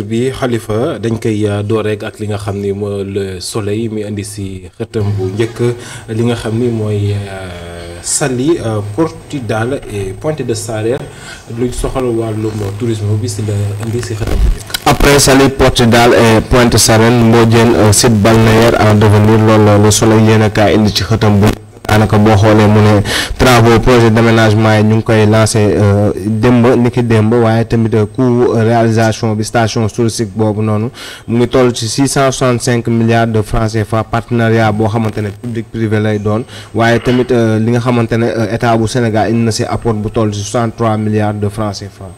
bi Khalifa dañ koy door rek ak li nga xam ni moo le soleil mi indi si xëtam bu njëkk li nga xam ni mooy Saly Portudal et Pointe de Sarène luy soxal wàllum tourisme bi si la indi si xëtam bu njëkk. Après Saly Portudal et Pointe Sarène Mbodiène site balnéaire en devenir loolu le soleil yéen a kaay indi ci xëtam bu daanaka boo xoolee mu ne travaux projet d'aménagement yi ñu ngi koy lancé niki démb waaye tamit coût réalisation bi station touristique boobu noonu mu ngi toll ci 665 milliards de francs CFA partenariat boo xamante ne public privé lay doon waaye tamit li nga xamante ne état bu Sénégal indi na si apport bu toll ci 63 milliards de francs CFA.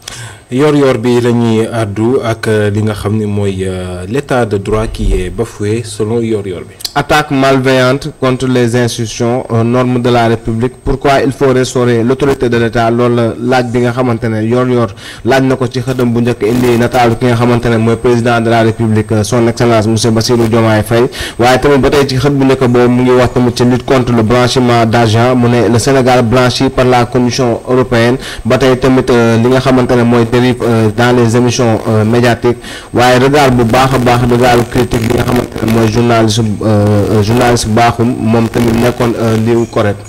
yor bi la ñuy àddu ak li nga xam ne mooy l'état de droit qui est bafoué selon yor bi. Attaque malveillante contre les institutions normes de la République pourquoi il faut restaurer l'autorité de l'État loolu laaj bi nga xamante ne yor laaj na ko ci xëtam bu njëkk indi nataalu ki nga xamante ne mooy président de la République son excellence monsieur Bassirou Diomaye Faye waaye tamit ba tey ci xët bu njëkk boobu mu ngi wax tamit ci lutte contre le blanchiment d'argent mu ne le Sénégal blanchi par la Commission européenne ba tey tamit li nga xamante ne mooy dérive dans les émissions médiatiques waaye regard bu baax a baax regard critique bi nga xamante ne mooy journaliste baaxum moom tamit nekkoon liu correct.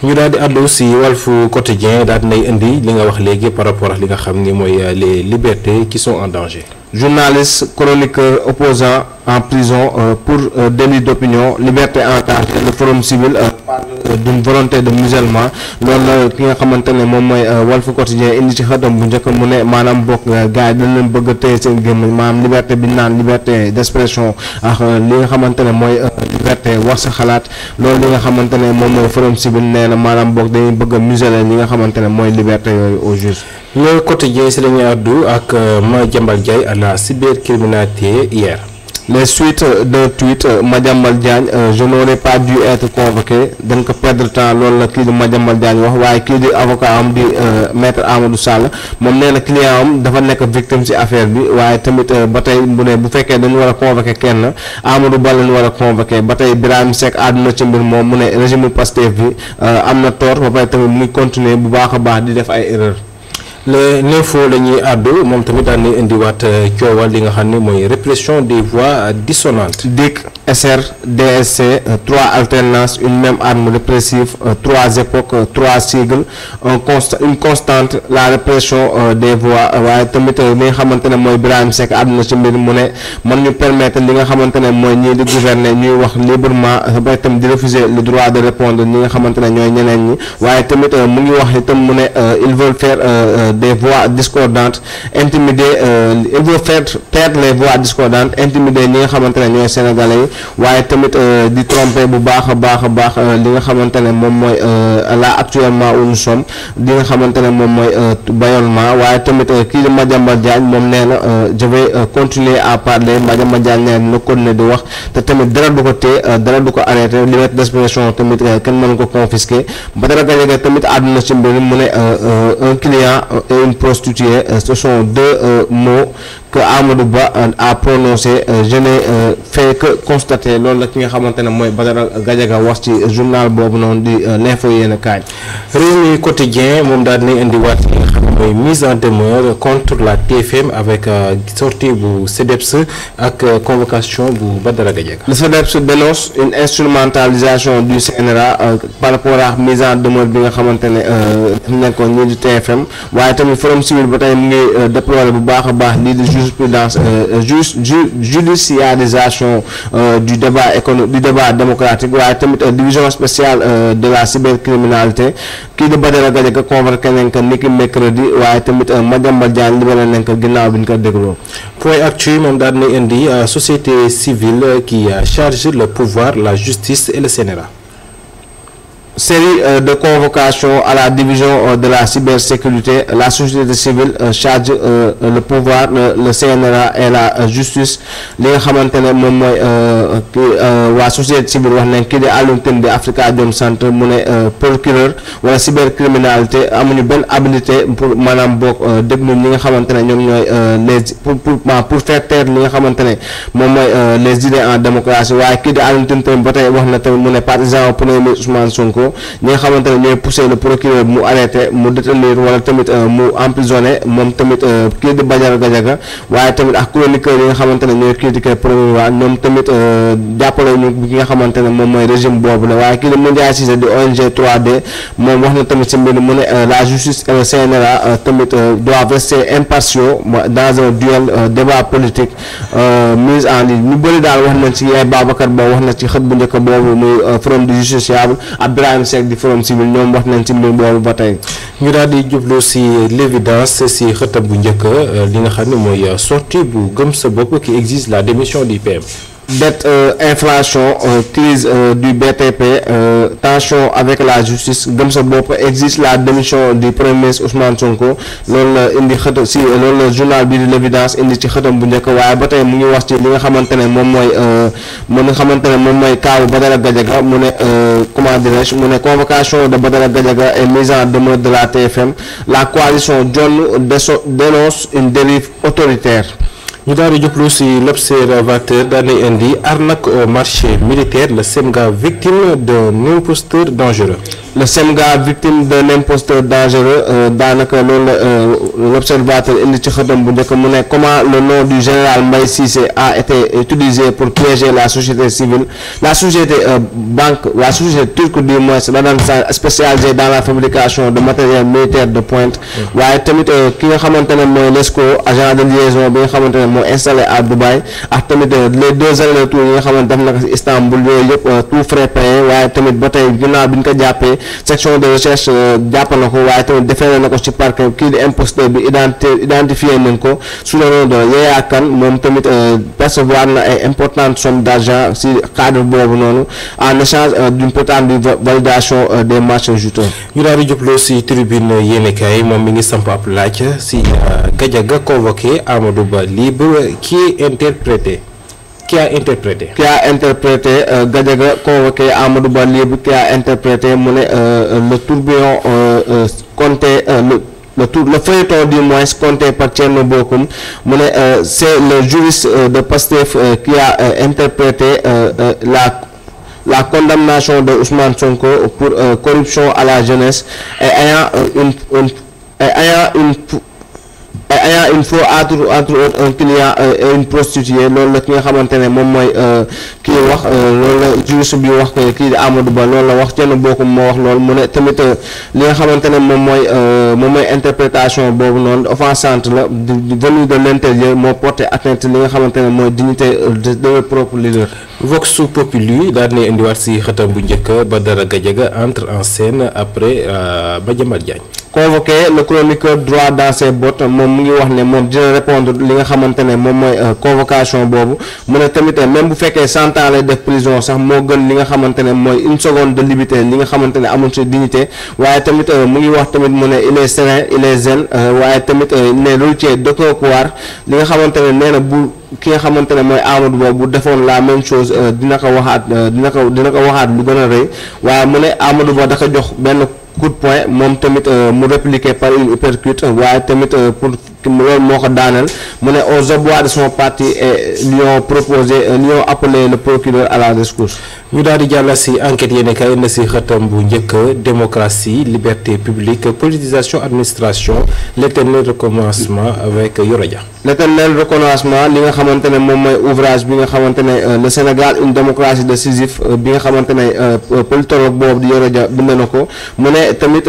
ñu daal di àddu si Walf Quotidien daal dinay indi li nga wax léegi par rapport ak li nga xam ni mooy les libertés qui sont en danger. Journaliste, chroniqueur, opposant en prison pour délit d'opinion, liberté en danger. Le Forum civil parle d'une volonté de musellement loolu ki nga xamante ne moom mooy Walf Quotidien indi ci xëtam bu njëkk mu ne maanaam bokk gars yi dañ leen bëgg a téye seen gémmiñ maanaam liberté bi naan liberté d'expression ak li nga xamante ne mooy liberté wax sa xalaat loolu li nga xamante ne moom mooy Forum civil nee na maanaam bokk dañuy bëgg a museler li nga xamante ne mooy liberté yooyu au juste. Le Quotidien si la ñuy àddu ak Madiambal Diagne à la cybercriminalité hier. Les suites d'un tweet Madiambal Diagne je n'aurais pas dû être convoqué dañ ko perdre temps loolu la kii di Madiambal Diagne wax waaye kii di avocat am di maître Amadou Sall moom nee na client am dafa nekk victime ci affaire bi waaye tamit ba tey bu ne bu fekkee dañu war a convoqué kenn Amadou Ba lañu war a convoqué ba tey Birahim Seck àdduna ci mbir moom mu ne régime Pastef bi am na tort ba pare tamit mu ngi continuer bu baax a baax di def ay erreur. L'info la ñuy àddu moom tamit daan nañ indiwaat coowal li nga xam ne mooy répression des voix dissonantes. DIC SR DSC 3 alternances une même arme répressive 3 époques 3 sigles une constante la répression des voix waaye tamit li nga xamante ne mooy Birahim Seck àdduna ci mbir mu ne mën ñu permettre li nga xamante ne mooy ñii di gouverner ñuy wax librement ba tamit di refuser le droit de répondre ñi nga xamante ne ñooy ñeneen ñi waaye tamit mu ngi wax itam mu ne ils veulent faire des voix discordantes intimider ils veulent faire taire les voix discordantes intimider ñi nga xamante ne ñooy sénégalais yi waaye tamit di tromper bu baax a baax li nga xamante ne moom mooy là actuellement où nous sommes li nga xamante ne moom mooy bâillonnement waaye tamit kii di Madiambal Diagne moom nee na je vais continuer à parler Madiambal Diagne nee na continuer di wax te tamit dara du ko téye dara du ko arrêter liberté d'expression tamit kenn mënu ko confisquer ba dara gañe tamit àdduna ci mbir mu ne un client et une prostituée ce sont deux mots que Amadou Ba a prononcé je n'ai fait que constater loolu la ki nga xamante ne mooy Badara Gadiaga wax ci journal boobu noonu di l'info yéen a kaay. Rewmi Quotidien moom daal dinañ indiwaat li nga xam ne mooy mise en demeure contre la TFM avec sortie bu CDEPS ak convocation bu Badara Gadiaga. Le CDEPS dénonce une instrumentalisation du CNRA par rapport à mise en demeure bi nga xamante ne def nañ ko ñii di TFM waaye tamit Forum civil ba tey mu ngi déplorer bu baax a baax lii di jurisprudence judiciarisation du débat démocratique waaye tamit division spéciale de la cybercriminalité kii di Badara Gadiaga convoqué nañ ko niki mercredi waaye tamit Madiambal Diagne libéré nañ ko ginnaaw bi ñu ko dégloo. Point Actu moom daal na indi société civile qui charge le pouvoir la justice et le CNRA. Série de convocations à la division de la cybersécurité la société civile charge le pouvoir le CNRA et la justice li nga xamante ne moom mooy waa société civile wax nañ kii di Alioune Tine di Afrikajom Center mu ne procureur wala cybercriminalité amuñu benn habilité pour maanaam boog déglu ñi nga xamante ne ñoom ñooy les pour faire taire li nga xamante ne moom mooy les idées en démocratie waaye kii di Alioune Tine tamit ba tey wax na tamit mu ne partisan premier ministre Ousmane Sonko Sonko ñi nga xamante ne ñooy pousser le procureur mu arrêté mu détenir wala tamit mu emprisonné moom tamit kii di Badara Gadiaga waaye tamit ak chroniqueur yi nga xamante ne ñooy critiquer premier waa ñoom tamit jàppale ñu ki nga xamante ne moom mooy régime boobu la waaye kii di Moundiaye Cissé di ONG 3D moom wax na tamit ci mbir mu ne la justice et le CNRA tamit doivent rester impartiaux dans un duel débat politique mise en ligne ñu bëri daal wax nañ ci yaay Babacar Ba wax na ci xët bu njëkk boobu muy forum du justiciable Abdourahim Seck di forum civil ñoom wax nañ ci mbir boobu ba tey. ñu daal di jublu ci l'évidence ci xëtam bu njëkk li nga xam ne mooy sortie bu gëm sa bopp qui exige la démission du PM. Dette, inflation, crise du BTP, tension avec la justice gëm sa bopp exige la démission du premier ministre Ousmane Sonko loolu la indi xët si loolu la journal bi di l'évidence indi ci xëtam bu njëkk waaye ba tey mu ngi wax ci li nga xamante ne moom mooy kaawu Badara Gadiaga mu ne comment dirais-je mu ne convocation de Badara Gadiaga et mise en demeure de la TFM la coalition Dionne dénonce une dérive autoritaire. ñu daal di jublu ci l'observateur daanay indi arnaque au marché militaire le SEMGA victime d'un imposteur dangereux. Le SEMGA victime d'un imposteur dangereux daanaka loolu l'observateur indi ci xëtam bu njëkk mu ne comment le nom du général Mbaye Cissé a été utilisé pour piéger la société civile la société turque du moins la daan spécialisée dans la fabrication de matériel militaire de pointe waaye tamit ki nga xamante ne mooy l'ESCO agent de liaison bi nga xamante ne moo installé à Dubaï ak tamit les deux allers-retours yi nga xamante def na ko ci Istanbul yooyu yëpp tout frais payé waaye tamit ba tey ginnaaw bi ñu ko jàppee section de recherche jàpp na ko waaye tamit defee na ko ci parquet kii di imposteur bi identifié nañ ko sous le nom de Yaya Kane moom tamit percevoir na ay importantes sommes d'argent ci cadre boobu noonu en échange d'une prétendue validation des marchés juteux. ñu daal di jublu ci tribune yéenekaay moom mi ngi samp ab laaj ci Gadiaga convoqué Amadou Ba libre qui a interprété Gadiaga convoqué Amadou Ba libre qui a interprété mu ne le tourbillon compté le feuilleton du moins compté par Thierno Bocoum mu ne c'est le juriste de Pastef qui a interprété la condamnation de Ousmane Sonko pour corruption à la jeunesse et ayant une fois entre autres un client et une prostituée loolu la ki nga xamante ne moom mooy kii wax loolu la juriste bi wax kii di Amadou Ba loolu la wax Thierno Bocoum moo wax loolu mu ne tamit li nga xamante ne moom mooy interprétation boobu noonu offensante la venue de l'intérieur moo porté atteinte li nga xamante ne mooy dignité de leur propre leader. Vox Populi daal di indiwaat ci xëtam bu njëkk Badara Gadiaga entre en scène après Madiambal Diagne. Convoqué le chroniqueur droit dans ses bottes moom mu ngi wax ne moom dina répondre li nga xamante ne moom mooy convocation boobu mu ne tamit même bu fekkee 100 ans lay def prison sax moo gën li nga xamante ne mooy une seconde de liberté li nga xamante ne amul ci dignité waaye tamit mu ngi wax tamit mu ne il est serein il est zen waaye tamit il n'est routier d'aucun pouvoir li nga xamante ne nee na bu ki nga xamante ne mooy Amadou Ba bu defoon la même chose dina ko waxaat lu gën a rëy waaye mu ne Amadou Ba da ko jox benn coup de poing moom tamit mu répliqué par une uppercut waaye tamit pour loolu moo ko daaneel mu ne aux abois de son parti et lui ont appelé le procureur à la rescousse. ñu daal di jàll ci enquête yéen kay na ci xëtam bu njëkk démocratie liberté publique politisation administration l'éternel recommencement avec Yoro Dia. L'éternel recommencement li nga xamante ne moom mooy ouvrage bi nga xamante ne le Sénégal une démocratie de Sisyphe bi nga xamante ne politologue boobu di Yoro Dia bind na ko mu ne tamit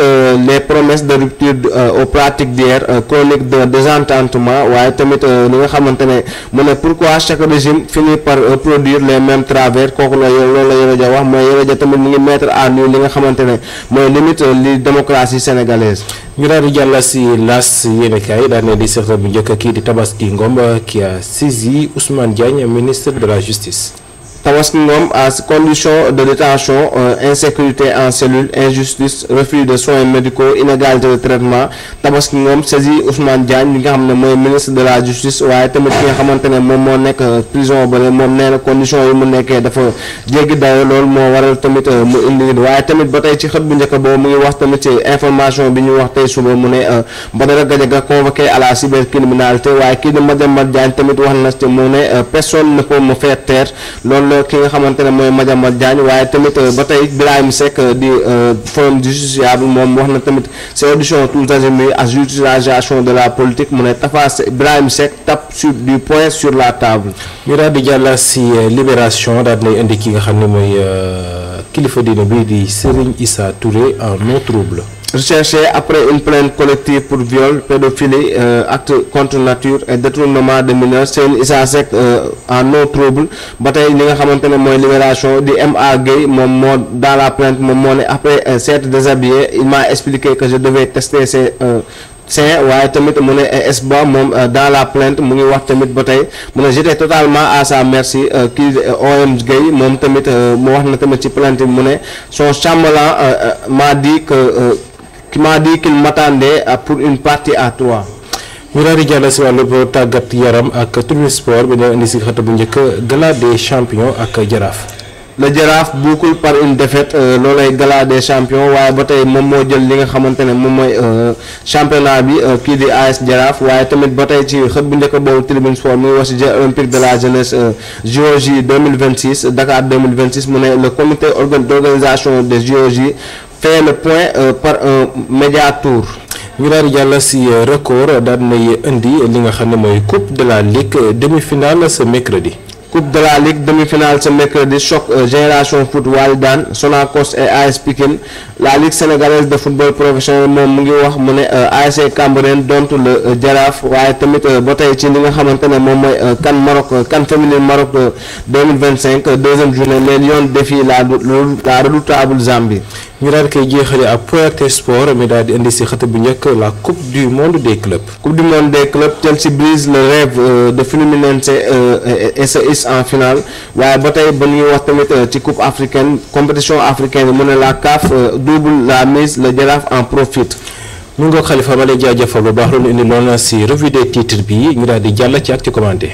les promesses de rupture aux pratiques d'hier chronique de désententement waaye tamit li nga xamante ne mu ne pourquoi chaque régime finit par produire les mêmes travers kooku la loolu la Yoro Dia wax mooy Yoro Dia tamit mu ngi mettre à nu li nga xamante ne mooy limite li démocratie sénégalaise. ñu daal di jàll ci las yéenekaay daal ne di seqal bu njëkk kii di Tabaski Ngom qui a saisi Ousmane Diagne ministre de la justice. Tabaski Ngom à condition de détention insécurité en cellule injustice refus de soins médicaux inégalité de traitement Tabaski Ngom saisi Ousmane Diagne li nga xam ne mooy ministre de la justice waaye tamit ki nga xamante ne moom moo nekk prison ba moom nee na condition yi mu nekkee dafa jéggi dayo loolu moo waral tamit mu indi waaye tamit ba tey ci xët bu njëkk boobu mu ngi wax tamit ci information bi ñu wax tey suba mu ne Badara Gadiaga convoqué à la cybercriminalité waaye kii di Madiambal Diagne tamit wax na ci mu ne personne ne peut me faire taire loolu la ki nga xamante ne mooy Madiambal Diagne waaye tamit ba tey Birahim Seck di forum du justiciable moom wax na tamit c'est audition tous azimuts à judiciarisation de la politique mu ne Tafa Birahim Seck tape du poing sur la table. ñu daal di jàll si Libération daal di indi ki nga xam ne mooy kilifa diine bi di Serigne Issa Touré en eau trouble. Recherché après une plainte collective pour viol, pédophilie, acte contre nature et détournement de mineurs, Serigne Issa Seck en eau trouble ba tey li nga xamante ne mooy Libération di M.A. Gueye moom moo dans la plainte moom moo ne après s'être déshabillé il m'a expliqué que je devais tester ses seins waaye tamit mu ne SBA moom dans la plainte mu ngi wax tamit ba tey mu ne j'étais totalement à sa merci kii OM Gueye moom tamit mu wax na tamit ci plainte bi mu ne son chambellan m'a dit qu'il m'attendait pour une partie à 3. ñu daal di jàll si wàllu tàggat yaram ak Tribune Sport bi ñoo indi si xët bu njëkk gala des champions ak Jaraaf. Le Jaraaf boucle par une défaite loolay gala des champions waaye ba tey moom moo jël li nga xamante ne moom mooy championnat bi kii di AS Jaraaf waaye tamit ba tey ci xët bu njëkk boobu Tribune Sport mu ngi wax ci Jeux olympiques de la jeunesse JOJ 2026 Dakar 2026 mu ne le comité d'organisation des JOJ fait le point par un média tour. ñu daal di jàll si record daal nay indi li nga xam ne mooy coupe de la ligue demi-finale ce mercredi. Coupe de la Ligue demi-finale ce mercredi choc Génération Foot Walidane Sonacos et AS Pikine la Ligue sénégalaise de football professionnel moom mu ngi wax mu ne ASC Cambérène donte le Jaraaf waaye tamit ba tey ci li nga xamante ne moom mooy CAN Maroc CAN féminin Maroc 2025 deuxième journée les Lions défient la redoutable Zambie. ñu daal di koy jeexale ak Puerto Sport mi daal di indi si xët bu njëkk la coupe du monde des clubs. Coupe du monde des clubs Chelsea brise le rêve de Fluminense et se hisse en finale waaye ba tey ba ñuy wax tamit ci coupe africaine compétition africaine mu ne la CAF double la mise le Jaraaf en profite. ñu ngoog Khalifa ma lay jaajëfal bu baax loolu indi loon si revue des titres bi ñu daal di jàll ci ak ci commenté.